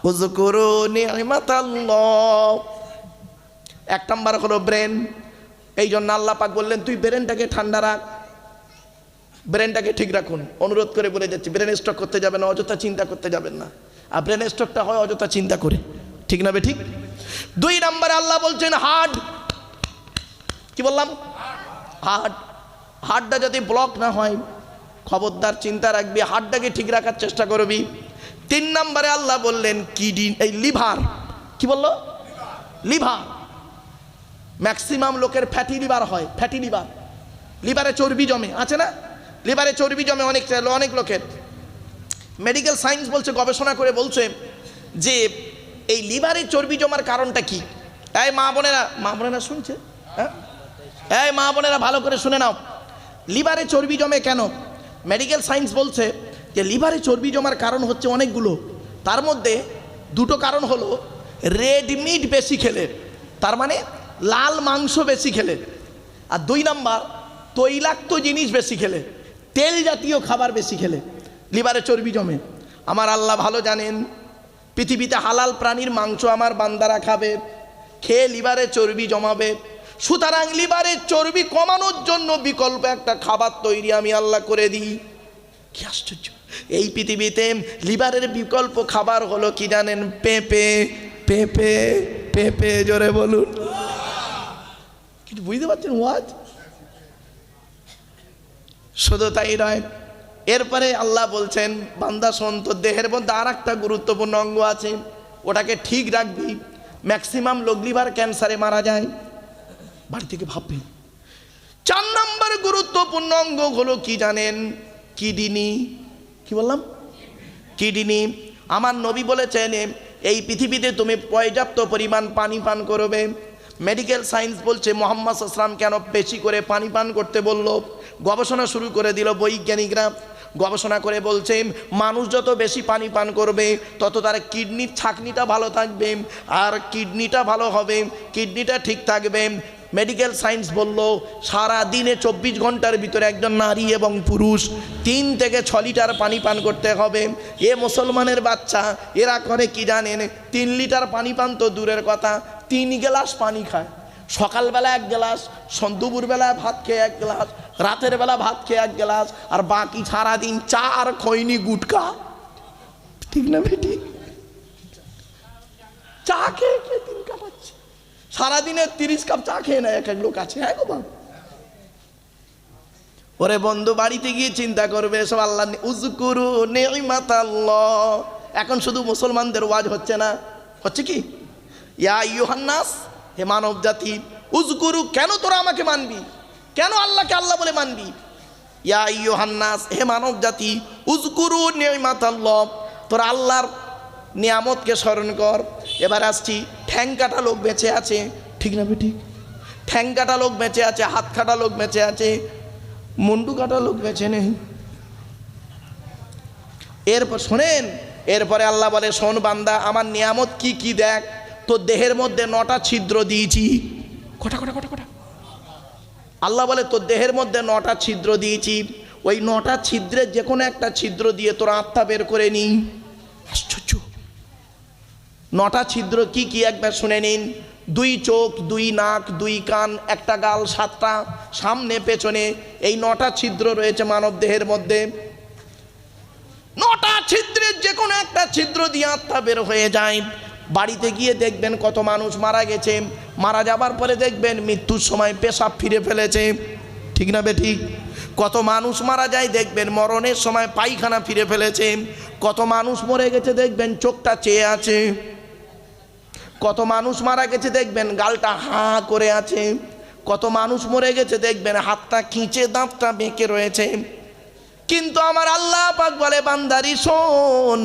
উযকুরু নি'মাতাল্লাহ। এক নাম্বার হলো ব্রেন। এই জন্য আল্লাহ পাক বললেন তুই ব্রেনটাকে ঠান্ডা রাখ, ব্রেনটাকে ঠিক রাখুন। অনুরোধ করে বলে যাচ্ছি, ব্রেন স্ট্রোক করতে যাবেন না, অযথা চিন্তা করতে যাবেন না। আর ব্রেন স্ট্রোকটা হয় অযথা চিন্তা করে, ঠিক না বে ঠিক? 2 নম্বরে আল্লাহ বলছেন হার্ট। কি বললাম? হার্ট। হার্টটা যাতে ব্লক না হয়, খবরদার চিন্তা রাখবি, হার্টটাকে ঠিক রাখার চেষ্টা করবি। 3 নম্বরে আল্লাহ বললেন কিডনি, এই লিভার। কি বললো? লিভার। ম্যাক্সিমাম লোকের ফ্যাটি লিভার হয়। ফ্যাটি লিভার, লিভারে চর্বি জমে, আছে না? লিভারে চর্বি জমে অনেক লোকের। মেডিকেল সায়েন্স বলছে, গবেষণা করে বলছে যে এই লিভারে চর্বি জমার কারণটা কি। এই মা বোনেরা শুনছে? হ্যাঁ, এই মা বোনেরা ভালো করে শুনে নাও, লিভারে চর্বি জমে কেন? মেডিকেল সায়েন্স বলছে যে লিভারে চর্বি জমার কারণ হচ্ছে অনেকগুলো। তার মধ্যে 2টো কারণ হলো রেড মিট বেশি খেলে, তার মানে লাল মাংস বেশি খেলে। আর 2 নাম্বার তৈলাক্ত জিনিস বেশি খেলে, তেল জাতীয় খাবার বেশি খেলে লিভারে চর্বি জমে। আমার আল্লাহ ভালো জানেন, পৃথিবীতে হালাল প্রাণীর মাংস আমার বান্দারা খাবে, খেয়ে লিভারে চর্বি জমাবে। সুতরাং লিভারে চর্বি কমানোর জন্য বিকল্প একটা খাবার তৈরি আমি আল্লাহ করে দিই। কি আশ্চর্য! এই পৃথিবীতে লিভারের বিকল্প খাবার হলো কি জানেন? পেঁপে। পেঁপে, পেঁপে, জোরে বলুন। কিছু বুঝতে পারছেন ওয়াজ? শুধু তাই নয়, এরপরে আল্লাহ বলছেন বান্দা শোন, তোর দেহের মধ্যে আর একটা গুরুত্বপূর্ণ অঙ্গ আছে, ওটাকে ঠিক রাখবি। ম্যাক্সিমাম লোক লিভার ক্যান্সারে মারা যায়। বাড়ি থেকে ভাববেন। 4 নম্বর গুরুত্বপূর্ণ অঙ্গ হলো কি জানেন? কিডনি। কি বললাম? কিডনি। আমার নবী বলেছেন এই পৃথিবীতে তুমি পর্যাপ্ত পরিমাণ পানি পান করবে। মেডিকেল সায়েন্স বলছে মুহাম্মদ সাল্লাল্লাহু আলাইহি ওয়াসাল্লাম কেন বেশি করে পানি পান করতে বলল? গবেষণা শুরু করে দিল বৈজ্ঞানিকরা। গবেষণা করে বলছে মানুষ যত বেশি পানি পান করবে তত তার কিডনির ছাঁকনিটা ভালো থাকবে, আর কিডনিটা ভালো হবে, কিডনিটা ঠিক থাকবে। মেডিকেল সায়েন্স বলল সারা দিনে 24 ঘন্টার ভিতরে একজন নারী এবং পুরুষ 3 থেকে 6 লিটার পানি পান করতে হবে। এ মুসলমানের বাচ্চা এরা করে কি জানেন? 3 লিটার পানি পান তো দূরের কথা, 3 গ্লাস পানি খায়। সকালবেলা 1 গ্লাস, দুপুরবেলা ভাত খেয়ে 1 গ্লাস, রাতের বেলা ভাত খেয়ে 1 গ্লাস, আর বাকি সারাদিন চা আর খৈনি গুটকা। ঠিক না বেটি? চা খেয়ে খেয়ে দিন কাটাচ্ছে। সারাদিনে 30 কাপ চা খেয়ে নেয় এক লোক আছে। হ্যাঁ গো বাবা। ওরে বন্ধু, বাড়িতে গিয়ে চিন্তা করবে সব আল্লাহ। উযকুরু নি'মাতাল্লাহ। এখন শুধু মুসলমানদের ওয়াজ হচ্ছে না, হচ্ছে কি? ইয়া আইয়ুহান নাস, হে মানব জাতি, উযকুরু, কেন তোরা আমাকে মানবি? কেন আল্লাহকে আল্লাহ বলে মানবি? ইয়া আইয়ুহান নাস, হে মানব জাতি, উযকুরু নি'মাতাল্লাহ, তোরা আল্লাহর নিয়ামতকে স্মরণ কর। এবার আসছি, ঠ্যাং কাটা লোক বেঁচে আছে, ঠিক না বেঠিক? ঠ্যাং কাটা লোক বেঁচে আছে, হাত কাটা লোক বেঁচে আছে, মুন্ডু কাটা লোক বেঁচে নেই। এরপর শোনেন, এরপরে আল্লাহ বলে শোন বান্দা, আমার নিয়ামত কি কি দেখ। তোর দেহের মধ্যে 9টা ছিদ্র দিয়েছি। কটা? আল্লাহ বলে তোর দেহের মধ্যে 9টা ছিদ্র দিয়েছি। ওই 9টা ছিদ্রের যে কোনো একটা ছিদ্র দিয়ে তোর আত্মা বের করে নিই। আশ্চর্য! 9টা ছিদ্র কি কি একবার শুনে নিন। 2 চোখ, 2 নাক, 2 কান, 1টা গাল, 7টা সামনে পেছনে, এই 9টা ছিদ্র রয়েছে মানব দেহের মধ্যে। 9টা ছিদ্রের যে কোনো একটা ছিদ্র দিয়ে আত্মা বের হয়ে যায়। বাড়িতে গিয়ে দেখবেন কত মানুষ মারা গেছে, মারা যাবার পরে দেখবেন মৃত্যুর সময় পেশাব ফিরে ফেলেছে, ঠিক না বেঠিক? কত মানুষ মারা যায় দেখবেন মরণের সময় পায়খানা ফিরে ফেলেছে। কত মানুষ মরে গেছে দেখবেন চোখটা চেয়ে আছে। কত মানুষ মারা গেছে দেখবেন গালটা হাঁ করে আছে। কত মানুষ মরে গেছে দেখবেন হাতটা খিঁচে দাঁতটা বেঁকে রয়েছে। কিন্তু আমার আল্লাহ পাক বলে বান্দারি শোন,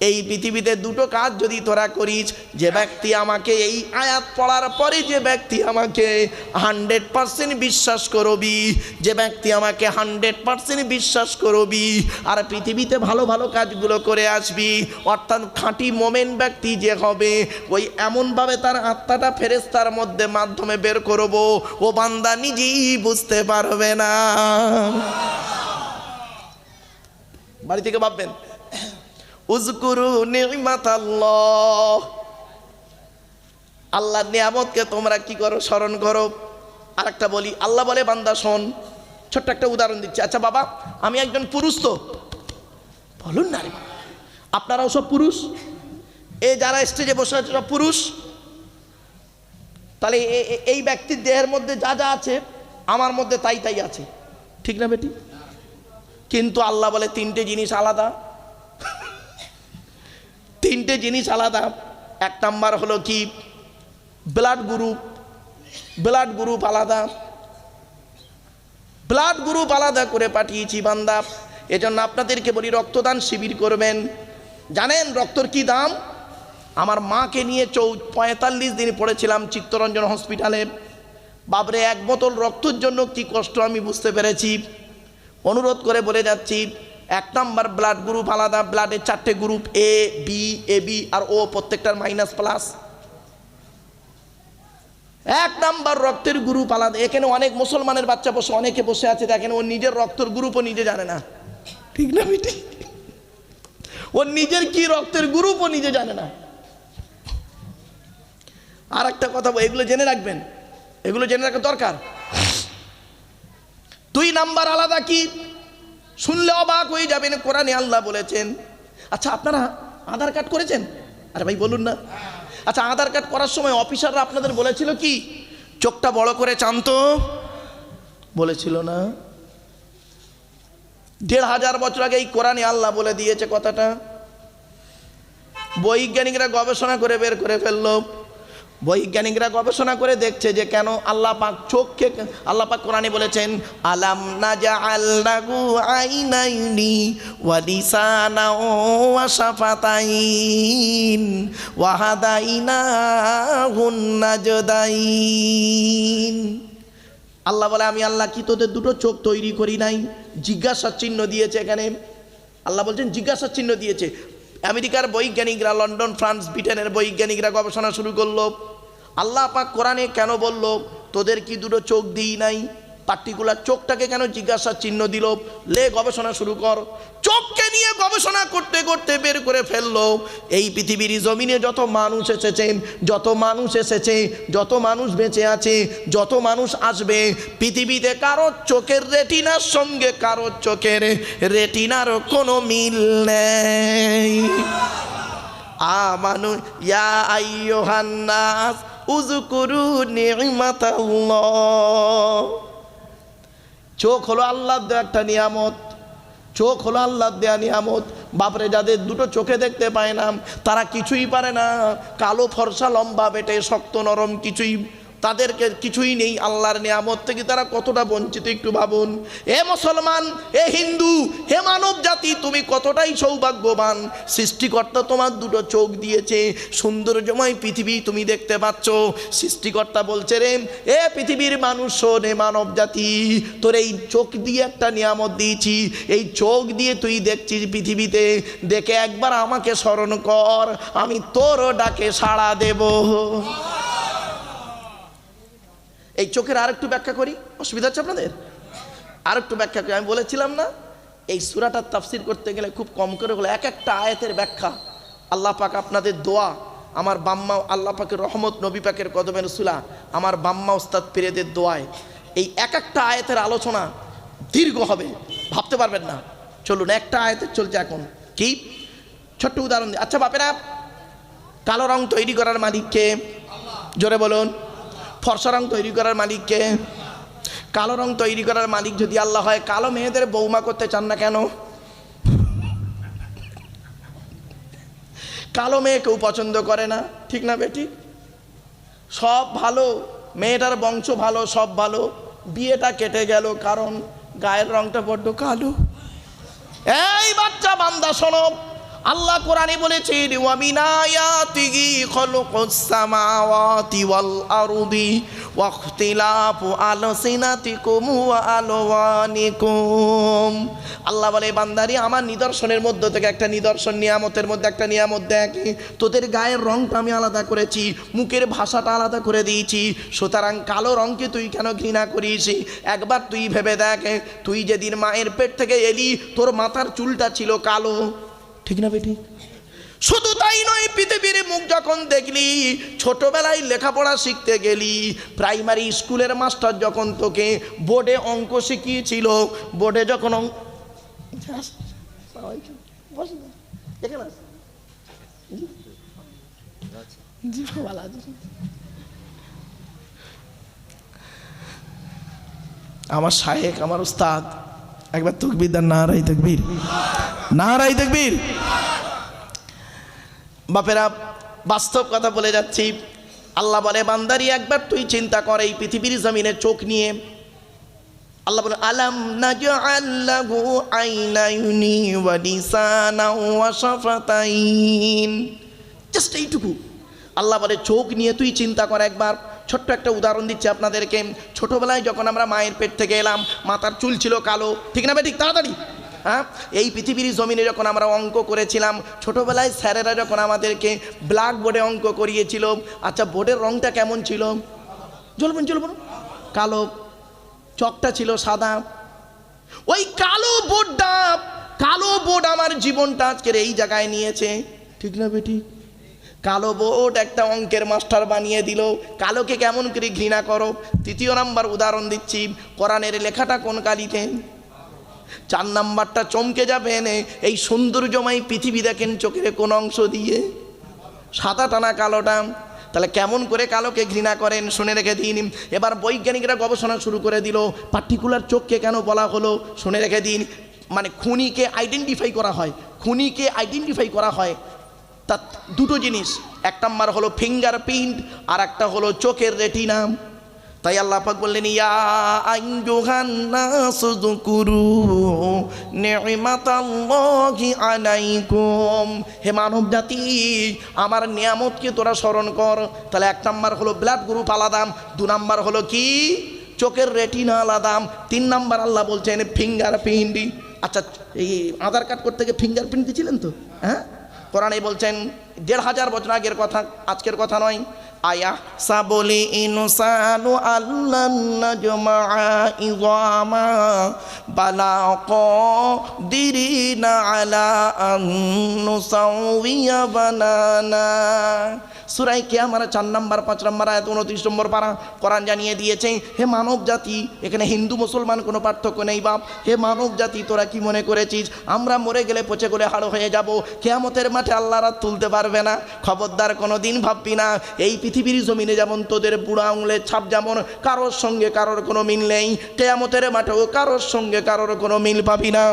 এই পৃথিবীতে 2টো কাজ যদি তোরা করিস, যে ব্যক্তি আমাকে এই আয়াত পড়ার পরে যে ব্যক্তি আমাকে 100% বিশ্বাস করবি, যে ব্যক্তি আমাকে 100% বিশ্বাস করবি আর পৃথিবীতে ভালো ভালো কাজগুলো করে আসবি, অর্থাৎ খাঁটি মোমেন ব্যক্তি যে হবে, ওই এমনভাবে তার আত্মাটা ফেরেশতার মধ্যে মাধ্যমে বের করব ও বান্দা নিজেই বুঝতে পারবে না। বাড়ি থেকে ভাববেন উযকুরু নি'মাতাল্লাহ, আল্লাহর নিয়ামতকে তোমরা কি করো? স্মরণ করো। আরেকটা বলি, আল্লাহ বলে বান্দা শোন, ছোট্ট একটা উদাহরণ দিচ্ছি। আচ্ছা বাবা, আমি একজন পুরুষ, তো বলুন না রে, আপনারাও সব পুরুষ, এই যারা স্টেজে বসে আছে সব পুরুষ, তাহলে এই ব্যক্তির দেহের মধ্যে যা যা আছে আমার মধ্যে তাই তাই আছে, ঠিক না বেটি? কিন্তু আল্লাহ বলে তিনটে জিনিস আলাদা, তিনটে জিনিস আলাদা। এক নাম্বার হলো কি? ব্লাড গ্রুপ, ব্লাড গ্রুপ আলাদা, ব্লাড গ্রুপ আলাদা করে পাঠিয়েছি বান্দা। এজন্য আপনাদেরকে বলি রক্তদান শিবির করবেন। জানেন রক্তর কি দাম? আমার মাকে নিয়ে 45 দিন পড়েছিলাম চিত্তরঞ্জন হসপিটালে। বাবরে, এক বোতল রক্তের জন্য কি কষ্ট আমি বুঝতে পেরেছি। অনুরোধ করে বলে যাচ্ছি, এক নাম্বার ব্লাড গ্রুপ আলাদা, ব্লাডের 4টে গ্রুপ, এ বি, এবি আর ও, প্রত্যেকটার -+। এক নাম্বার রক্তের গ্রুপ আলাদা। এখানে অনেক মুসলমানের বাচ্চা বসে, অনেকে বসে আছে, দেখেন ও নিজের রক্তের গ্রুপও নিজে জানে না, ঠিক না বেটি? ও নিজের কি রক্তের গ্রুপও নিজে জানে না। আর একটা কথা, এগুলো জেনে রাখবেন, এগুলো জেনে রাখা দরকার। 2 নাম্বার আলাদা কি? শুনলে অবাক হয়ে যাবেন, কোরআনে আল্লাহ বলেছেন। আচ্ছা আপনারা আধার কার্ড করেছেন? আরে ভাই বলুন না। আচ্ছা আধার কার্ড করার সময় অফিসাররা আপনাদের বলেছিল কি চোখটা বড় করে চান তো? বলেছিল না? 1500 বছর আগে এই কোরআনে আল্লাহ বলে দিয়েছে কথাটা। বৈজ্ঞানিকরা গবেষণা করে বের করে ফেললো। বৈজ্ঞানিকরা গবেষণা করে দেখছে যে কেন আল্লাহ পাক চোখকে, আল্লাহ পাক কোরআনে বলেছেন আলাম নাজআল লাহু আইনাইনি ওয়া লিসানাও ওয়া শাফাতাইন ওয়া হাদাইনাহুন নাজদাইন। আল্লাহ বলে আমি আল্লাহ কি তোদের দুটো চোখ তৈরি করি নাই? জিজ্ঞাসার চিহ্ন দিয়েছে এখানে। আল্লাহ বলছেন জিজ্ঞাসার চিহ্ন দিয়েছে। আমেরিকার বৈজ্ঞানিকরা, লন্ডন, ফ্রান্স, ব্রিটেনের বৈজ্ঞানিকরা গবেষণা শুরু করলো। আল্লাহ পাক কোরআনে কেন বলল তোদের কি দুটো চোখ দিই নাই? পার্টিকুলার চোখটাকে কেন জিজ্ঞাসার চিহ্ন দিল? লে গবেষণা শুরু কর। চোখকে নিয়ে গবেষণা করতে করতে বের করে ফেললো এই পৃথিবীর জমিনে যত মানুষ এসেছেন, যত মানুষ এসেছে, যত মানুষ বেঁচে আছে, যত মানুষ আসবে, পৃথিবীতে কারো চোখের রেটিনার সঙ্গে কারো চোখের রেটিনার কোনো মিল নেই। আমানু ইয়া আইয়ুহান নাস উযকুরু নি'মাতাল্লাহ। চোখ হলো আল্লাহর দেওয়া একটা নিয়ামত। চোখ হলো আল্লাহর দেওয়া নিয়ামত। বাপরে, যাদের দুটো চোখে দেখতে পায় না তারা কিছুই পারে না। কালো ফর্সা লম্বা বেটে শক্ত নরম কিছুই, তাদেরকে কিছুই নেই। আল্লাহর নিয়ামত থেকে তারা কতটা বঞ্চিত একটু ভাবুন। এ মুসলমান, এ হিন্দু, হে মানব জাতি, তুমি কতটাই সৌভাগ্যবান। সৃষ্টিকর্তা তোমার দুটো চোখ দিয়েছে, সৌন্দর্যময় পৃথিবী তুমি দেখতে পাচ্ছ। সৃষ্টিকর্তা বলছে রে এ পৃথিবীর মানুষ শোন, এ মানব জাতি, তোর এই চোখ দিয়ে একটা নিয়ামত দিয়েছি। এই চোখ দিয়ে তুই দেখছিস পৃথিবীতে, দেখে একবার আমাকে স্মরণ কর, আমি তোরও ডাকে সাড়া দেব। এই চোখের আরেকটু ব্যাখ্যা করি, অসুবিধা হচ্ছে আপনাদের? আরেকটু ব্যাখ্যা করি। আমি বলেছিলাম না এই সূরাটার তাফসীর করতে গেলে খুব কম করে হলো এক একটা আয়াতের ব্যাখ্যা। আল্লাহ পাক আপনাদের দোয়া, আমার বাম্মা, আল্লাহ পাকের রহমত, নবী পাকের কদমে রসুলা, আমার বাম্মা ওস্তাদ পীরেদের দোয়ায় এই এক একটা আয়াতের আলোচনা দীর্ঘ হবে, ভাবতে পারবেন না। চলুন একটা আয়াতের চলছে এখন কি ছোট্ট উদাহরণ দিই। আচ্ছা বাপেরা, কালো রং তৈরি করার মালিককে? জোরে বলুন। ফর্সা রং তৈরি করার মালিককে? কালো রং তৈরি করার মালিক যদি আল্লাহ হয়, কালো মেয়েদের বৌমা করতে চান না কেন? কালো মেয়ে কেউ পছন্দ করে না, ঠিক না বেটি? সব ভালো, মেয়েটার বংশ ভালো, সব ভালো, বিয়েটা কেটে গেল কারণ গায়ের রংটা বড্ড কালো। এই বাচ্চা বান্দা শোনো, আল্লাহ কোরআনে বলেছেন ওয়া মিন আয়াতিহি খালুকুস সামাওয়াতি ওয়াল আরদি ওয়া ইখতিলাফু আলসিনাতিকুম ওয়া আলওয়ানিকুম। আল্লাহ বলে বান্দারি আমার নিদর্শনের মধ্য থেকে একটা নিদর্শন, নিয়ামতের মধ্যে একটা নিয়ামত দেখ, তোদের গায়ের রংটা আমি আলাদা করেছি, মুখের ভাষাটা আলাদা করে দিয়েছি। সুতরাং কালো রংকে তুই কেন ঘৃণা করিস? একবার তুই ভেবে দেখ, তুই যেদিন মায়ের পেট থেকে এলি তোর মাথার চুলটা ছিল কালো, ঠিক না বেটি? শুধু তাই নয়, পৃথিবীর মুখ যখন দেখলি, ছোটবেলায় লেখাপড়া শিখতে গেলি, প্রাইমারি স্কুলের মাস্টার যখন তোকে বোর্ডে অঙ্ক শিখিয়েছিল, বোর্ডে যখন আমার শায়েখ, আমার উস্তাদ, একবার তকবীর দেন, নারাই তাকবীর, নারাই তাকবীর। বাপেরা, বাস্তব কথা বলে যাচ্ছি। আল্লাহ বলে, বান্দারি একবার তুই চিন্তা কর এই পৃথিবীর জমিনে চোখ নিয়ে। আল্লাহ বলে, আলাম নাজআল লাহু আইনাইনি ওয়া লিসানাও ওয়া শাফাতাইন। জাস্ট এইটুকু আল্লাহ বলে, চোখ নিয়ে তুই চিন্তা কর একবার। ছোট্ট একটা উদাহরণ দিচ্ছি আপনাদেরকে। ছোটবেলায় যখন আমরা মায়ের পেট থেকে এলাম, মাথার চুল ছিল কালো, ঠিক না ঠিক? তাড়াতাড়ি হ্যাঁ, এই পৃথিবীর জমিনে যখন আমরা অঙ্ক করেছিলাম, ছোটবেলায় স্যারেরা যখন আমাদেরকে ব্ল্যাক বোর্ডে অঙ্ক করিয়েছিল, আচ্ছা বোর্ডের রংটা কেমন ছিল? জ্বলবেন জ্বলবেন, কালো। চকটা ছিল সাদা। ওই কালো বোর্ডটা, কালো বোর্ড আমার জীবনটা আজকের এই জায়গায় নিয়েছে, ঠিক না বেটি? কালো বোর্ড একটা অঙ্কের মাস্টার বানিয়ে দিল। কালোকে কেমন করে ঘৃণা করো। তৃতীয় নাম্বার উদাহরণ দিচ্ছি, কোরআনের লেখাটা কোন কালিতে? 4 নাম্বারটা চমকে যাবেন, এই সৌন্দর্যময় পৃথিবী দেখেন চোখের কোন অংশ দিয়ে? সাদা টানা কালোটা। তাহলে কেমন করে কালোকে ঘৃণা করেন শুনে রেখে দিন। এবার বৈজ্ঞানিকরা গবেষণা শুরু করে দিল, পার্টিকুলার চোখকে কেন বলা হলো শুনে রেখে দিন। মানে খুনিকে আইডেন্টিফাই করা হয়, খুনিকে আইডেন্টিফাই করা হয় তা দুটো জিনিস, এক নাম্বার হলো ফিঙ্গারপ্রিন্ট, আর একটা হলো চোখের রেটিনা। তাই আল্লাহ পাক বললেন, ইয়া আইয়ুহান নাসু যকুরু নি'মাতাল্লাহি আলাইকুম। হে মানব জাতি, আমার নিয়ামতকে তোরা স্মরণ কর। তাহলে 1 নাম্বার হলো ব্লাড গ্রুপ আলাদা, 2 নাম্বার হলো কি? চোখের রেটিনা আলাদা, 3 নাম্বার আল্লাহ বলছেন ফিঙ্গারপ্রিন্ট। আচ্ছা, এই আধার কার্ড করতে গিয়ে ফিঙ্গারপ্রিন্ট দিয়েছিলেন তো? হ্যাঁ, কোরআনে বলছেন 1500 বছর আগের কথা, আজকের কথা নয়। আয়া সাবলি ইনসানু আল্লান নাজমাআ ইযামা বালা কাদিরিনা আলা আন নুসাউইয়া বানানা। সূরা কিয়ামার 4 নাম্বার 5 নাম্বার আয়াত 29 নম্বর পারা কোরআন জানিয়ে দিয়েছে, হে মানব জাতি, এখানে হিন্দু মুসলমান কোনো পার্থক্য নেই বাপ। হে মানব জাতি, তোরা কি মনে করেছিস আমরা মরে গেলে পচে গলে হাড় হয়ে যাব, কিয়ামতের মাঠে আল্লাহ রাত তুলতে পারবে না? খবরদার কোনো দিন ভাববি না। এই পৃথিবীর জমিনে যেমন তোদের বুড়া আঙুলের ছাপ যেমন কারোর সঙ্গে কারোর কোনো মিল নেই, কিয়ামতের মাঠেও কারোর সঙ্গে কারোর কোনো মিল পাবি না।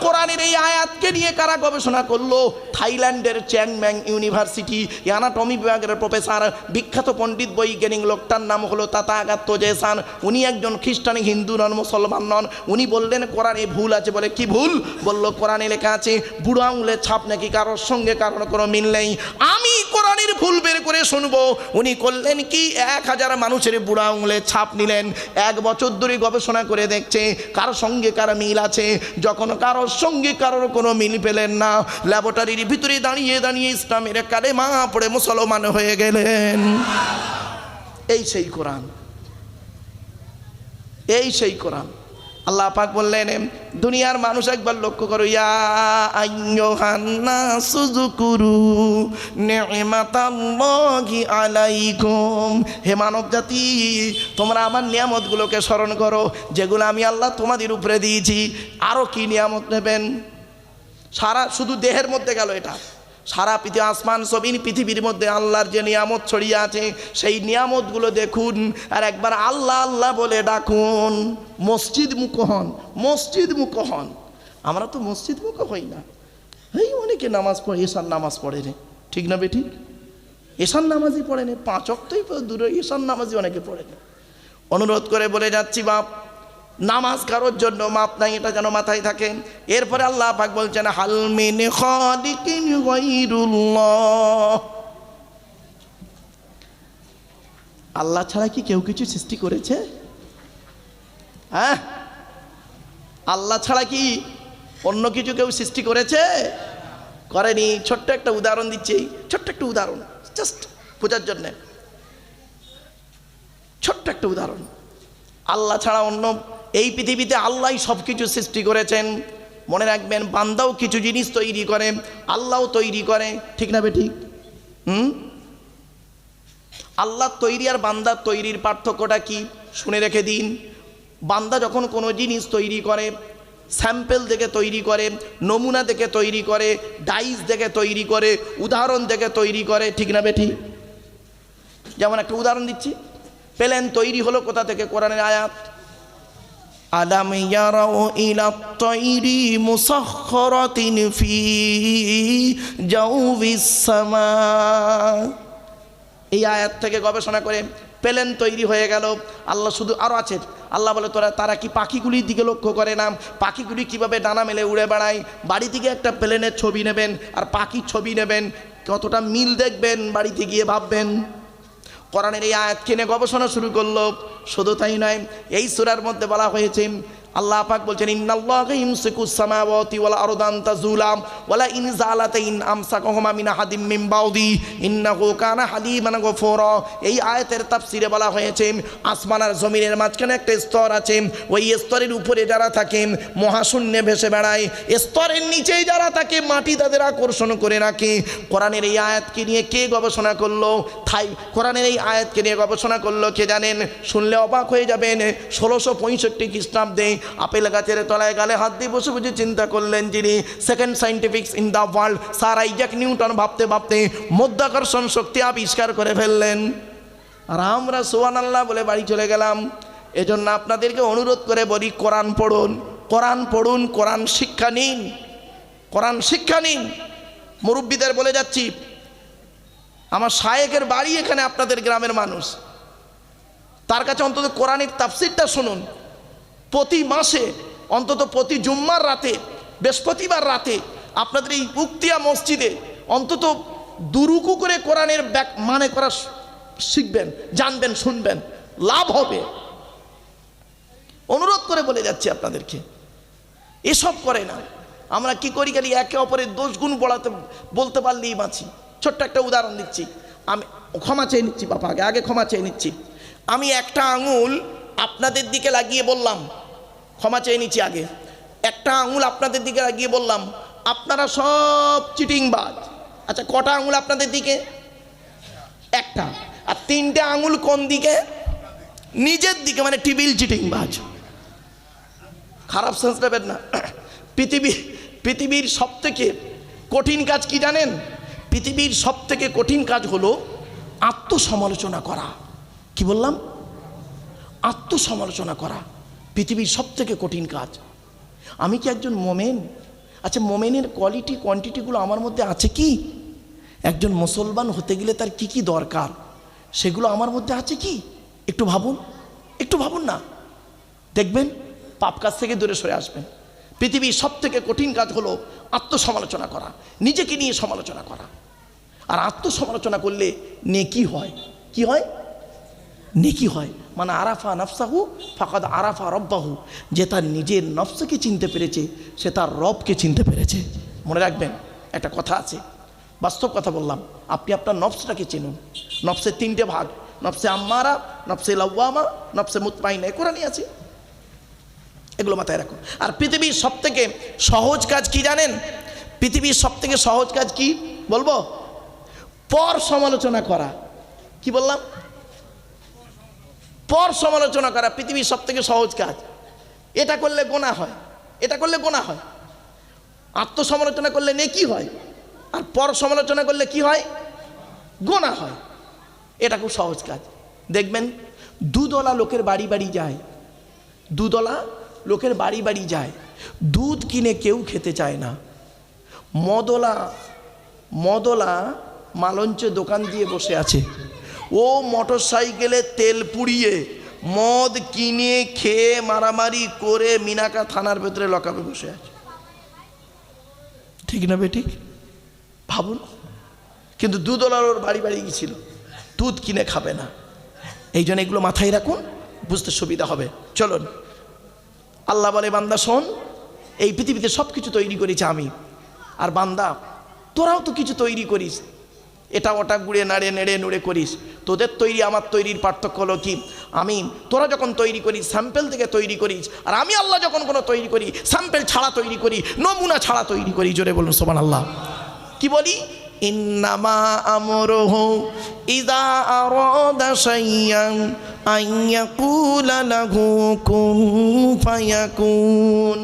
কোরআনের এই আয়াতকে নিয়ে কারা গবেষণা করলো? থাইল্যান্ডের চ্যাংম্যাং ইউনিভার্সিটি অ্যানাটমি বিভাগের প্রফেসর, বিখ্যাত পণ্ডিত বৈজ্ঞানিক, লোকটার নাম হলো তাথাগাত জেসান। উনি একজন খ্রিস্টান, হিন্দু নন, মুসলমান নন। উনি বললেন কোরআনে ভুল আছে। বলে কি ভুল? বললো কোরআনে লেখা আছে বুড়ো আঙুলের ছাপ নাকি কারোর সঙ্গে কারোর কোনো মিল নেই। আমি কোরআনের ভুল বের করে শুনবো। উনি করলেন কি, 1000 মানুষের বুড়ো আঙুলের ছাপ নিলেন, 1 বছর ধরে গবেষণা করে দেখছে কারোর সঙ্গে কারো মিল আছে। যখন কারোর সঙ্গে কারোর কোনো মিল পেলেন না, ল্যাবরেটরির ভিতরে দাঁড়িয়ে দাঁড়িয়ে ইসলামের কালেমা পড়ে মুসলমান হয়ে গেলেন। এই সেই কোরআন, এই সেই কোরআন। আল্লাহ পাক বললেন, দুনিয়ার মানুষ একবার লক্ষ্য করো, ইয়া আইয়ুহান নাসু যকুরু নি'মাতাল্লাহি আলাইকুম। হে মানব জাতি, তোমরা আমার নিয়ামতগুলোকে স্মরণ করো যেগুলো আমি আল্লাহ তোমাদের উপরে দিয়েছি। আরও কি নিয়ামত নেবেন? সারা শুধু দেহের মধ্যে গেল এটা, সারা পৃথিবী আসমান জমিন পৃথিবীর মধ্যে আল্লাহর যে নিয়ামত ছড়িয়ে আছে সেই নিয়ামতগুলো দেখুন, আর একবার আল্লাহ আল্লাহ বলে ডাকুন। মসজিদ মুখ হন, মসজিদ মুখ হন। আমরা তো মসজিদ মুখ হই না। এই অনেকে নামাজ পড়ে, এশার নামাজ পড়ে রে, ঠিক না বেঠিক? এশার নামাজই পড়ে না, 5 ওয়াক্তই দূরে এশার নামাজই অনেকে পড়ে না। অনুরোধ করে বলে যাচ্ছি বাপ, নামাজ কারোর জন্য মাপ নাই, এটা যেন মাথায় থাকে। এরপরে আল্লাহ পাক বলছেন, হাল মিন খালিকিন গায়রুল্লাহ। আল্লাহ ছাড়া কি কেউ কিছু সৃষ্টি করেছে? হ্যাঁ, আল্লাহ ছাড়া কি অন্য কিছু কেউ সৃষ্টি করেছে? করেনি। ছোট্ট একটা উদাহরণ দিচ্ছি, ছোট্ট একটা উদাহরণ, জাস্ট বোঝার জন্যে। ছোট্ট একটা উদাহরণ, আল্লাহ ছাড়া অন্য, এই পৃথিবীতে আল্লাহই সব কিছু সৃষ্টি করেছেন। মনে রাখবেন, বান্দাও কিছু জিনিস তৈরি করে, আল্লাহও তৈরি করে, ঠিক না বেঠিক? আল্লাহ তৈরি আর বান্দার তৈরির পার্থক্যটা কি শুনে রেখে দিন। বান্দা যখন কোনো জিনিস তৈরি করে, স্যাম্পেল দেখে তৈরি করে, নমুনা দেখে তৈরি করে, ডাইস দেখে তৈরি করে, উদাহরণ দেখে তৈরি করে, ঠিক না বেঠিক? যেমন একটা উদাহরণ দিচ্ছি, প্লেন তৈরি হলো কোথা থেকে? কোরআনের আয়াত, আলাম ইয়ারাউ ইলা তাইরি মুসাখখারাতিন ফি জাওবিস সামা। এই আয়াত থেকে গবেষণা করে প্লেন তৈরি হয়ে গেল। আল্লাহ শুধু আরও আছে, আল্লাহ বলে তারা কি পাখিগুলির দিকে লক্ষ্য করে না? পাখিগুলি কিভাবে ডানা মেলে উড়ে বেড়ায়। বাড়ি থেকে একটা প্লেনের ছবি নেবেন আর পাখির ছবি নেবেন, কতটা মিল দেখবেন, বাড়িতে গিয়ে ভাববেন। কোরআনের এই আয়াতকে নিয়ে গবেষণা শুরু করলো। শুধু তাই নয়, এই সূরার মধ্যে বলা হয়েছে, আল্লাহ পাক বলছেন, ইন্নাল্লাহা ইউমসিকুস সামাওয়াতি ওয়াল আরদা আন তাযুলা ওয়ালা ইন যালাতা ইন আমসাকাহুমা মিন আহাদিম মিন বাউদি ইন্নাহু কানা হালিমান গফুরা। এই আয়াতের তাফসিরে বলা হয়েছে, আসমান আর জমিনের মাঝখানে একটা স্তর আছে, ওই স্তরের উপরে যারা থাকে মহাশূন্যে ভেসে বেড়ায়, স্তরের নিচেই যারা থাকে মাটি তাদের আকর্ষণ করে রাখে। কোরআনের এই আয়াতকে নিয়ে কে গবেষণা করলো? কোরআনের এই আয়াতকে নিয়ে গবেষণা করলো কে জানেন? শুনলে অবাক হয়ে যাবেন। 1665 খ্রিস্টাব্দে আপেল গাছের তলায় গালে হাত দিয়ে বসে বসে চিন্তা করলেন যিনি, second scientifics in the world, sir Isaac Newton ভাবতে ভাবতে মাধ্যাকর্ষণ শক্তি আবিষ্কার করে ফেললেন। আর আমরা সুবহানাল্লাহ বলে বাড়ি চলে গেলাম। এজন্য আপনাদেরকে অনুরোধ করে বলি, কোরআন পড়ুন, কোরআন পড়ুন, কোরআন শিক্ষা নিন, কোরআন শিক্ষা নিন। মুরব্বীদের বলে যাচ্ছি, আমার শায়েখের বাড়ি এখানে, আপনাদের গ্রামের মানুষ, তার কাছে অন্তত কোরআনের তাফসিরটা শুনুন। প্রতি মাসে অন্তত প্রতি জুম্মার রাতে, বৃহস্পতিবার রাতে আপনাদের এই উক্তিয়া মসজিদে অন্তত দুরুকু করে কোরআনের মানে করা শিখবেন, জানবেন, শুনবেন, লাভ হবে। অনুরোধ করে বলে যাচ্ছি আপনাদেরকে, এসব করে না। আমরা কি করি, খালি একে অপরের দোষ গুণ বলতে পারলেই বাঁচি। ছোট্ট একটা উদাহরণ দিচ্ছি, আমি ক্ষমা চেয়ে নিচ্ছি বাবা, আগে ক্ষমা চেয়ে নিচ্ছি। আমি একটা আঙুল আপনাদের দিকে লাগিয়ে বললাম, ক্ষমা চেয়ে নিচ্ছি আগে, একটা আঙুল আপনাদের দিকে লাগিয়ে বললাম আপনারা সব চিটিংবাজ। আচ্ছা, কটা আঙুল আপনাদের দিকে? একটা। আর 3টে আঙুল কোন দিকে? নিজের দিকে, মানে টিবিল চিটিংবাজ। খারাপ সেন্স নেবেন না। পৃথিবীর সব থেকে কঠিন কাজ কি জানেন? পৃথিবীর সব থেকে কঠিন কাজ হলো আত্মসমালোচনা করা। কি বললাম? আত্মসমালোচনা করা পৃথিবীর সব থেকে কঠিন কাজ। আমি কি একজন মোমেন? আচ্ছা, মোমেনের কোয়ালিটি কোয়ান্টিটিগুলো আমার মধ্যে আছে কি? একজন মুসলমান হতে গেলে তার কি কি দরকার, সেগুলো আমার মধ্যে আছে কি? একটু ভাবুন, একটু ভাবুন না, দেখবেন পাপ কাজ থেকে দূরে সরে আসবেন। পৃথিবীর সব থেকে কঠিন কাজ হলো আত্মসমালোচনা করা, নিজেকে নিয়ে সমালোচনা করা। আর আত্মসমালোচনা করলে নেকি হয়। কি হয়? নেকি হয়। মানে আরাফা নফসাহু ফাকাদ আরাফা রব্বাহু, যে তার নিজের নফসকে চিনতে পেরেছে সে তার রবকে চিনতে পেরেছে। মনে রাখবেন, একটা কথা আছে, বাস্তব কথা বললাম। আপনি আপনার নফসটাকে চিনুন। নফসের 3টে ভাগ, নফসে আম্মারা, নফসে লাওয়ামা, নফসে মুতমাইনা। কোরআনই আছে, এগুলো মাথায় রাখুন। আর পৃথিবীর সব থেকে সহজ কাজ কি জানেন? পৃথিবীর সব থেকে সহজ কাজ কি বলবো? পর সমালোচনা করা। কি বললাম? পর সমালোচনা করা পৃথিবীর সব থেকে সহজ কাজ। এটা করলে গোনাহ হয়, এটা করলে গোনাহ হয়। আত্মসমালোচনা করলে নেকি হয়, আর পর সমালোচনা করলে কি হয়? গোনাহ হয়। এটা খুব সহজ কাজ। দেখবেন দুধওয়ালা লোকের বাড়ি বাড়ি যায়, দুধওয়ালা লোকের বাড়ি বাড়ি যায়, দুধ কিনে কেউ খেতে চায় না। মদওয়ালা মালঞ্চে দোকান দিয়ে বসে আছে, ও মোটর সাইকেলে তেল পুড়িয়ে মদ কিনে খেয়ে মারামারি করে মিনাকা থানার ভেতরে লকাপে বসে আছে। ঠিক না বেঠিক? ভাবুন। কিন্তু দুধওয়ালার ওর বাড়ি বাড়ি গিয়েছিল, দুধ কিনে খাবে না। এই জন্য এগুলো মাথায় রাখুন, বুঝতে সুবিধা হবে। চলুন, আল্লাহ বলে, বান্দা শোন, এই পৃথিবীতে সব কিছু তৈরি করেছি আমি, আর বান্দা তোরাও তো কিছু তৈরি করিস। এটা ওটা গুড়ে নাড়ে নেড়ে নুড়ে করিস। তোদের তৈরি আমার তৈরির পার্থক্য হলো কি, আমি তোরা যখন তৈরি করিস স্যাম্পেল থেকে তৈরি করিস, আর আমি আল্লাহ যখন কোনো তৈরি করি স্যাম্পেল ছাড়া তৈরি করি, নমুনা ছাড়া তৈরি করি। জোরে বলুন সুবহানাল্লাহ। কি বলি? ইন্নামা আমরুহু ইযা আরাদা শাইআন আন ইয়াকুলা লাহু কুন ফায়াকুন।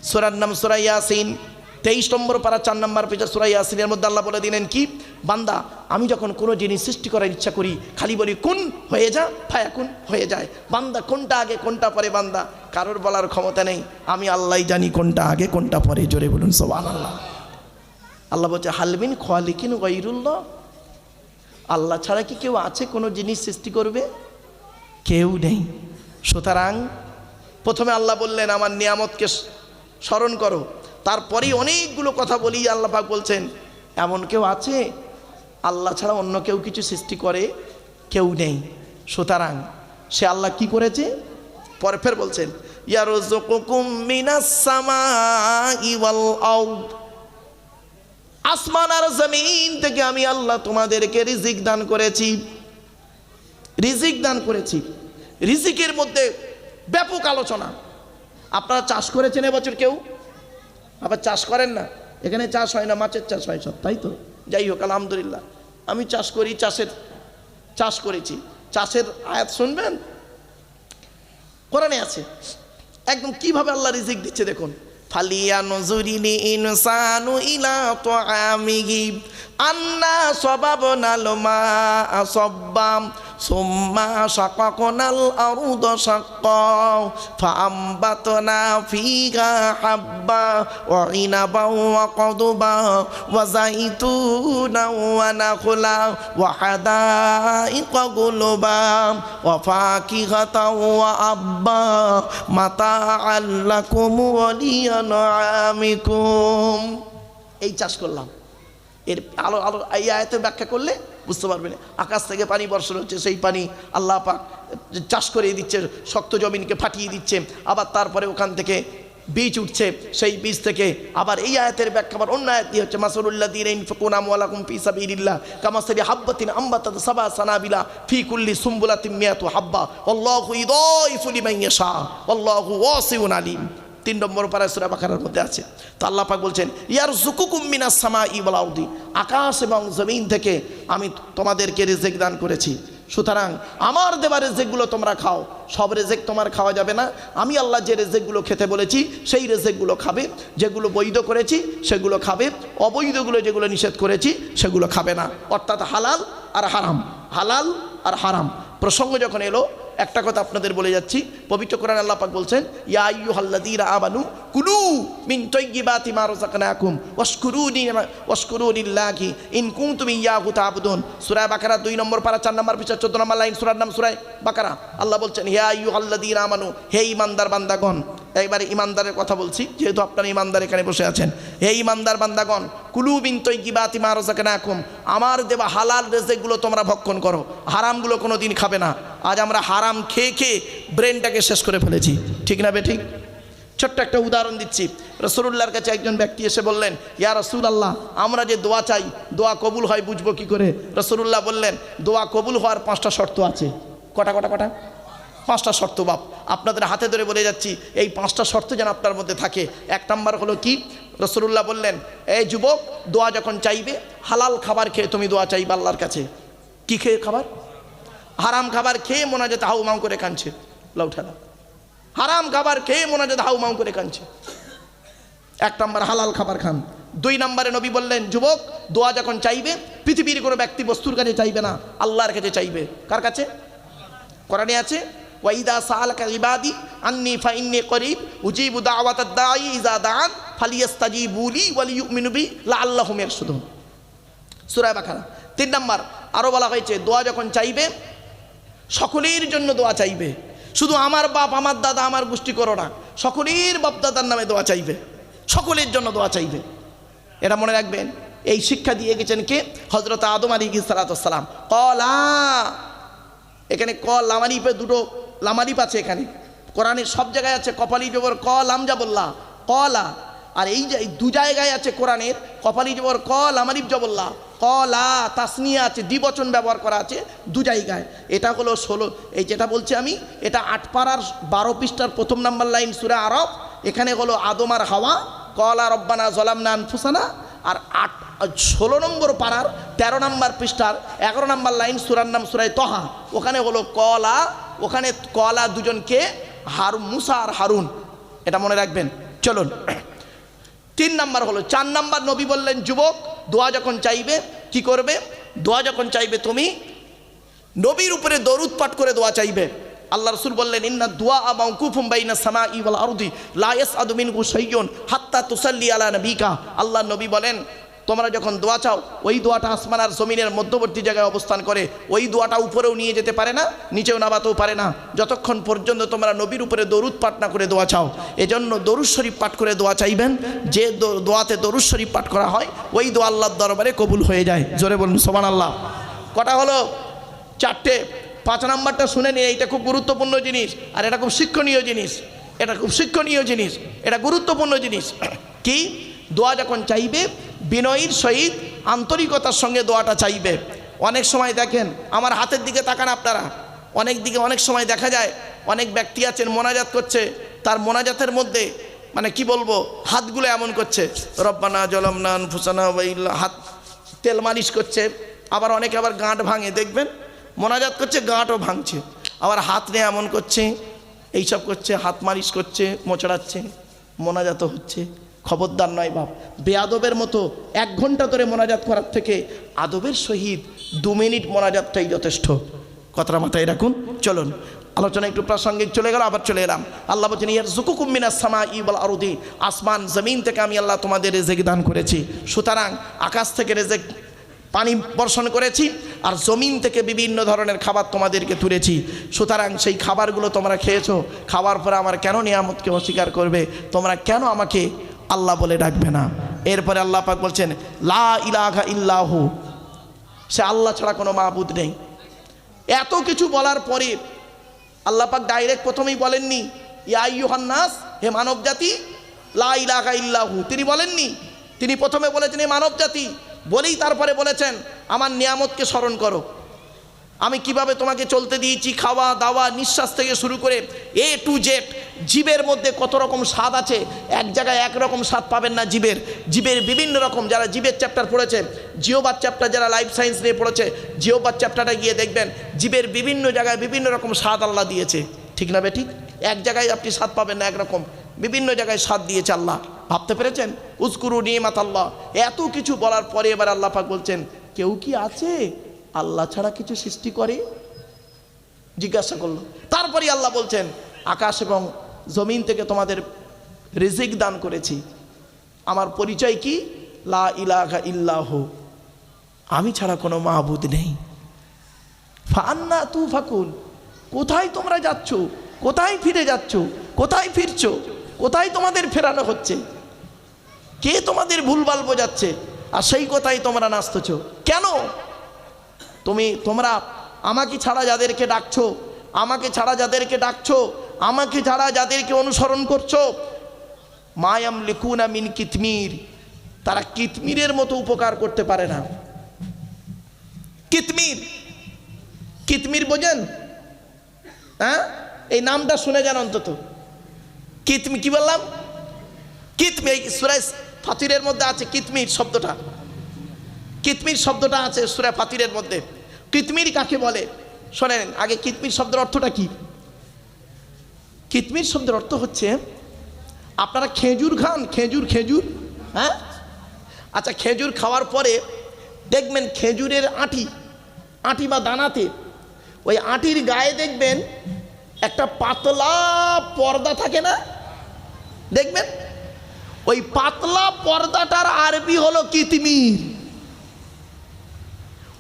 সূরার নাম সূরা ইয়াসিন, 23 নম্বর পারা 4 নম্বর পেজে সূরা ইয়াসিনের মধ্যে আল্লাহ বলে দিলেন কি, বান্দা আমি যখন কোনো জিনিস সৃষ্টি করার ইচ্ছা করি খালি বলি কুন হয়ে যা, ফায়াকুন হয়ে যায়। বান্দা কোনটা আগে কোনটা পরে বান্দা কারোর বলার ক্ষমতা নেই, আমি আল্লাহই জানি কোনটা আগে কোনটা পরে। জোরে বলুন সুবহানাল্লাহ। আল্লাহ বলছে হালমিন খালিকিন গায়রুল্লাহ, আল্লাহ ছাড়া কি কেউ আছে কোনো জিনিস সৃষ্টি করবে? কেউ নেই। সুতরাং প্রথমে আল্লাহ বললেন আমার নিয়ামতকে স্মরণ করো, তারপরেই অনেকগুলো কথা বলি আল্লাহ পাক বলছেন এমন কেউ আছে আল্লাহ ছাড়া অন্য কেউ কিছু সৃষ্টি করে? কেউ নেই। সুতরাং সে আল্লাহ কি করেছে পরে ফের বলছেন ইয়ারযুকুকুম মিনাস সামাই ওয়াল আরদ, আসমান আর জমিন থেকে আমি আল্লাহ তোমাদেরকে রিজিক দান করেছি। রিজিক দান করেছি, রিজিকের মধ্যে ব্যাপক আলোচনা। আপনারা চাষ করেছেন এবছর? কেউ আবার চাষ করেন না? এখানে চাষ হয় না, মাছের চাষ হয় সব, তাই তো? যাই হোক আলহামদুলিল্লাহ, আমি চাষ করি, চাষ করেছি। চাষের আয়াত শুনবেন, কোরআনে আছে একদম কিভাবে আল্লাহ রিজিক দিচ্ছে দেখুন। ফালিয়ানজুরিল ইনসানু ইলা তুআমিহি আন্না সাবাবনাল মাআ সাব্বাম সুম্মা শাকাকনাল আরদা শাক্কা ফাআমবাতনা ফিহা হাব্বা ওয়া ইনাবা ওয়া কদবা ওয়া যাইতুনা ওয়া নাখলা ওয়া হাদাইকা গুলবা ওয়া ফাকিহাতাও ওয়া আব্বা মাতাআল লাকুম ওয়া লিআনআমিকুম। এই চাষ করলাম। এর আলো এই আয়াতে ব্যাখ্যা করলে বুঝতে পারবেন। আকাশ থেকে পানি বর্ষণ হচ্ছে, সেই পানি আল্লাহ পাক চাষ করে দিচ্ছে, শক্ত জমিনকে ফাটিয়ে দিচ্ছে, আবার তারপরে ওখান থেকে বীজ উঠছে, সেই বীজ থেকে আবার এই আয়াতের ব্যাখ্যা আবার অন্য আয়াত দিয়ে হচ্ছে মাসালুল্লাযীনা ইনফাকুনা আমওয়ালাকুম ফি সাবিলিল্লাহ কামাসালি হাববাতিন আম্বাতাত সাবআ সানাবিলা ফি কুল্লি সুমবুলাতিন মিয়াতু হাব্বা আল্লাহু ইউদাইফু লিমান ইয়াশা আল্লাহু ওয়াসিউন আলিম। 3 নম্বর পারা সূরা বাকারার মধ্যে আছে। তো আল্লাহ পাক বলছেন ইয়ারযুকুকুম মিনাস সামাই ওয়াল আরদি, আকাশ এবং জমিন থেকে আমি তোমাদেরকে রিজিক দান করেছি। সুতরাং আমার দেওয়া রিজিকগুলো তোমরা খাও। সব রিজিক তোমার খাওয়া যাবে না। আমি আল্লাহ যে রিজিকগুলো খেতে বলেছি সেই রিজিকগুলো খাবে, যেগুলো বৈধ করেছি সেগুলো খাবে, অবৈধগুলো যেগুলো নিষেধ করেছি সেগুলো খাবে না। অর্থাৎ হালাল আর হারাম, হালাল আর হারাম। প্রসঙ্গ যখন এলো একটা কথা আপনাদের বলে যাচ্ছি, পবিত্র কোরআন আল্লাহ পাক বলছেন ইয়া আইয়ুহাল্লাযীনা আমানু কুলু মিন তাইয়্যিবাতি মা রাযাকনাকুম ওয়াশকুরু লিল্লাহি ইন কুনতুম ইয়াহু তা'বুদুন। সূরা বাকারা 2 নম্বর পারা 4 নম্বর পৃষ্ঠা 14 নম্বর লাইন, সূরার নাম সূরা বাকারা। আল্লাহ বলছেন ইয়া আইয়ুহাল্লাযীনা আমানু, হে ঈমানদার বান্দাগণ। এইবারে ঈমানদারের কথা বলছি, যেহেতু আপনারা ঈমানদার এখানে বসে আছেন। হে ঈমানদার বান্দাগণ, কুলু মিন তাইয়্যিবাতি মা রাযাকনাকুম, আমার দেওয়া হালাল রিজিকগুলো তোমরা ভক্ষণ করো, হারামগুলো কোনো দিন খাবে না। আজ আমরা হারাম খেয়ে খেয়ে ব্রেনটাকে শেষ করে ফেলেছি, ঠিক না বেঠিক? ছোট্ট একটা উদাহরণ দিচ্ছি। রাসূলুল্লাহর কাছে একজন ব্যক্তি এসে বললেন ইয়া রাসূলুল্লাহ, আমরা যে দোয়া চাই দোয়া কবুল হয় বুঝবো কি করে? রাসূলুল্লাহ বললেন দোয়া কবুল হওয়ার 5টা শর্ত আছে। কটা? 5টা শর্ত বাপ আপনাদের হাতে ধরে বলে যাচ্ছি, এই 5টা শর্ত যেন আপনার মধ্যে থাকে। 1 নম্বর হলো কি? রাসূলুল্লাহ বললেন এই যুবক, দোয়া যখন চাইবে হালাল খাবার খেয়ে তুমি দোয়া চাইবে আল্লাহর কাছে। কি খেয়ে খাবার? হারাম খাবার খেয়ে মোনাজাতে হাউ মাউ করে কাঁদছে, লউঠালা। হারাম খাবার খেয়ে মোনাজাতে হাউ মাউ করে কাঁদছে। 1 নম্বর হালাল খাবার খান। 2 নম্বরে নবী বললেন যুবক, দোয়া যখন চাইবে পৃথিবীর কোনো ব্যক্তি বস্তুর কাছে চাইবে না, আল্লাহর কাছে চাইবে। কার কাছে? কোরআনে আছে ওয়াইদা সাআলাকা ইবাদি আন্নী ফাইন্নী করিব উজিবু দাওয়াতাদ দাঈ ইযা দাআন ফালিয়াস্তাজিবু লি ওয়া লিইউমিনু বি লাআল্লাহুম ইয়ারশুদুন। সূরা বাকারা। 3 নম্বর আরো বলা হয়েছে দোয়া যখন চাইবে সকলের জন্য দোয়া চাইবে, শুধু আমার বাপ আমার দাদা আমার গোষ্ঠী করো না, সকলের বাপ দাদার নামে দোয়া চাইবে, সকলের জন্য দোয়া চাইবে। এটা মনে রাখবেন। এই শিক্ষা দিয়ে গেছেন কে? হযরত আদম আলাইহিস সালাতু ওয়াস সালাম। কলা, এখানে ক লামারিপে 2টো লামারিপ আছে। এখানে কোরআনের সব জায়গায় আছে কপালি জবর ক লাম জাবল্লাহ কলা। আর এই যে দু জায়গায় আছে কোরআনের কপালি জবর কল আমালিফ জবল্লা কলা তাসনিয়া আছে দ্বিবচন ব্যবহার করা আছে দু জায়গায়। এটা হলো 16 এই যেটা বলছি আমি এটা 8 পারার 12 পৃষ্ঠার প্রথম নাম্বার লাইন সূরা আরব। এখানে হলো আদম আর হাওয়া কলা রব্বানা জলামনা আনফুসানা। আর 16 নম্বর পারার 13 নম্বর পৃষ্ঠার 11 নম্বর লাইন সূরার নাম সূরা তহা। ওখানে হলো কলা, ওখানে কলা দুজনকে মুসা আর হারুন, এটা মনে রাখবেন। চলুন 3 নাম্বার হলো 4 নাম্বার নবী বললেন যুবক দোয়া যখন চাইবে কি করবে? দোয়া যখন চাইবে তুমি নবীর উপরে দরুদ পাঠ করে দোয়া চাইবে। আল্লাহ রাসূল বললেন ইন্না দুআ মাওকুফুম বাইনা সামাই ওয়াল আরদি লা ইয়াসআদু মিনহু শাইউন হাত্তা তুসাল্লি আলা নবিকা। আল্লাহ নবী বলেন তোমরা যখন দোয়া চাও ওই দোয়াটা আসমান আর জমিনের মধ্যবর্তী জায়গায় অবস্থান করে, ওই দোয়াটা উপরেও নিয়ে যেতে পারে না, নিচেও নামাতেও পারে না যতক্ষণ পর্যন্ত তোমরা নবীর উপরে দরুদ পাঠ না করে দোয়া চাও। এজন্য দরুদ শরীফ পাঠ করে দোয়া চাইবেন। যে দোয়াতে দরুদ শরীফ পাঠ করা হয় ওই দোয়া আল্লাহর দরবারে কবুল হয়ে যায়। জোরে বলুন সুবহানাল্লাহ। কটা হলো? 4টে। 5 নাম্বারটা শুনে নিয়ে, এটা খুব গুরুত্বপূর্ণ জিনিস আর এটা খুব শিক্ষণীয় জিনিস, এটা খুব শিক্ষণীয় জিনিস, এটা গুরুত্বপূর্ণ জিনিস। কি? দোয়া যখন চাইবে বিনয়ীর সহিত আন্তরিকতার সঙ্গে দোয়াটা চাইবে। অনেক সময় দেখেন, আমার হাতের দিকে তাকান আপনারা, অনেক সময় দেখা যায় অনেক ব্যক্তি আছেন মোনাজাত করছে, তার মোনাজাতের মধ্যে মানে কি বলবো হাতগুলো এমন করছে রব্বানা জলামনা আনফুসানা হাত তেল মালিশ করছে। আবার অনেকে আবার গাঁট ভাঙে, দেখবেন মোনাজাত করছে গাঁটও ভাঙছে, আবার হাত নিয়ে এমন করছে, এইসব করছে, হাত মালিশ করছে, মোচড়াচ্ছে, মোনাজাতও হচ্ছে। খবরদার নয় বাপ, বেআদবের মতো 1 ঘন্টা ধরে মোনাজাত করার থেকে আদবের সহিত 2 মিনিট মোনাজাতটাই যথেষ্ট। কথাটা মাথায় রাখুন। চলুন আলোচনা একটু প্রাসঙ্গিক চলে গেল, আবার চলে এলাম। আল্লাহ বলছেন ইয়ারযুকুকুম মিনাস সামাই ওয়াল আরদি, আসমান জমিন থেকে আমি আল্লাহ তোমাদের রিজিক দান করেছি। সুতরাং আকাশ থেকে রিজিক পানি বর্ষণ করেছি আর জমিন থেকে বিভিন্ন ধরনের খাবার তোমাদেরকে তুলেছি। সুতরাং সেই খাবারগুলো তোমরা খেয়েছো, খাওয়ার পরে আমার কেন নিয়ামতকে অস্বীকার করবে? তোমরা কেন আমাকে আল্লাহ বলে ডাকবে না? এরপরে আল্লাহ পাক বলছেন লা ইলাহা ইল্লাহু, সে আল্লাহ ছাড়া কোনো মাবুদ নেই। এত কিছু বলার পরে আল্লাহ পাক ডাইরেক্ট প্রথমেই বলেননি ইয়া আইয়ুহান নাস, হে মানব জাতি, লা ইলাহা ইল্লাহু তিনি বলেননি। তিনি প্রথমে বলেছেন হে মানব জাতি, বলেই তারপরে বলেছেন আমার নিয়ামতকে স্মরণ করো, আমি কিভাবে তোমাকে চলতে দিয়েছি, খাওয়া দাওয়া নিঃশ্বাস থেকে শুরু করে A to Z। জীবের মধ্যে কত রকম স্বাদ আছে, এক জায়গায় একরকম স্বাদ পাবেন না। জীবের বিভিন্ন রকম, যারা জীবের চ্যাপ্টার পড়েছে, জিওবাদ চ্যাপ্টার যারা লাইফ সায়েন্স নিয়ে পড়েছে, জিওবাদ চ্যাপ্টারটা গিয়ে দেখবেন জীবের বিভিন্ন জায়গায় বিভিন্ন রকম স্বাদ আল্লাহ দিয়েছে। ঠিক না বেঠিক? এক জায়গায় আপনি স্বাদ পাবেন না একরকম, বিভিন্ন জায়গায় স্বাদ দিয়েছে আল্লাহ। ভাবতে পেরেছেন? উযকুরু নি'মাত আল্লাহ। এত কিছু বলার পরে এবার আল্লাহ পাক বলছেন কেউ কি আছে আল্লাহ ছাড়া কিছু সৃষ্টি করে? জিজ্ঞাসা করলো। তারপরে আল্লাহ বলছেন আকাশ এবং জমিন থেকে তোমাদের রিজিক দান করেছি। আমার পরিচয় কি? লা ইলাহা ইল্লাহু, আমি ছাড়া কোনো মাবুদ নেই। ফান্না তুফাকুন, কোথায় তোমরা যাচ্ছ? কোথায় ফিরে যাচ্ছ? কোথায় ফিরছো? কোথায় তোমাদের ফেরানো হচ্ছে? কে তোমাদের ভুলভাল বোঝাচ্ছে? আর সেই কথাই তোমরা নাচতেছ কেন? তোমরা আমাকে ছাড়া যাদেরকে ডাকছো, আমাকে ছাড়া যাদেরকে ডাকছো, আমাকে ছাড়া যাদেরকে অনুসরণ করছো, মায়াম লিকুনা মিন কিতমির, তারা কিতমিরের মতো উপকার করতে পারে না। কিতমির বোঝেন? হ্যাঁ, এই নামটা শুনে যান অন্তত। কিতমির কি বললাম? কিতমির সূরা ফাতিরের মধ্যে আছে কিতমির শব্দটা। কিতমির শব্দটা আছে সূরা ফাতিরের মধ্যে। কিতমির কাকে বলে শোনেন আগে। কিতমির শব্দের অর্থটা কি? কিতমির শব্দের অর্থ হচ্ছে, আপনারা খেজুর খান, খেজুর, হ্যাঁ? আচ্ছা, খেজুর খাওয়ার পরে দেখবেন খেজুরের আঁটি বা দানাতে, ওই আঁটির গায়ে দেখবেন একটা পাতলা পর্দা থাকে না? দেখবেন ওই পাতলা পর্দাটার আরবি হলো কিতমির।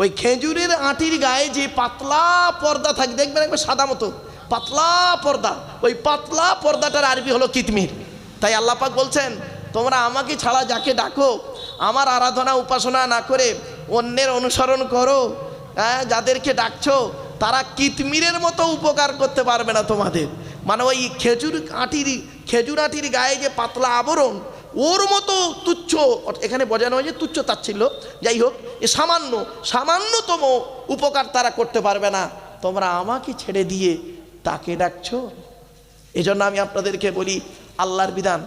ওই খেজুরের আঁটির গায়ে যে পাতলা পর্দা থাকে দেখবেন একবার সাদা মতো পাতলা পর্দা, ওই পাতলা পর্দাটার আরবি হলো কিতমির। তাই আল্লাহ পাক বলছেন তোমরা আমাকে ছাড়া যাকে ডাকো, আমার আরাধনা উপাসনা না করে অন্যের অনুসরণ করো, হ্যাঁ, যাদেরকে ডাকছো তারা কিতমিরের মতো উপকার করতে পারবে না তোমাদের। মানে ওই খেজুর আঁটির গায়ে যে পাতলা আবরণ, ওর মতো তুচ্ছ, এখানে বোঝানো হয় যে তুচ্ছ তাচ্ছিল্য, যাই হোক, এ সামান্যতম উপকার তারা করতে পারবে না, তোমরা আমাকে ছেড়ে দিয়ে তাকে ডাকছো। এজন্য আমি আপনাদেরকে বলি, আল্লাহর বিধান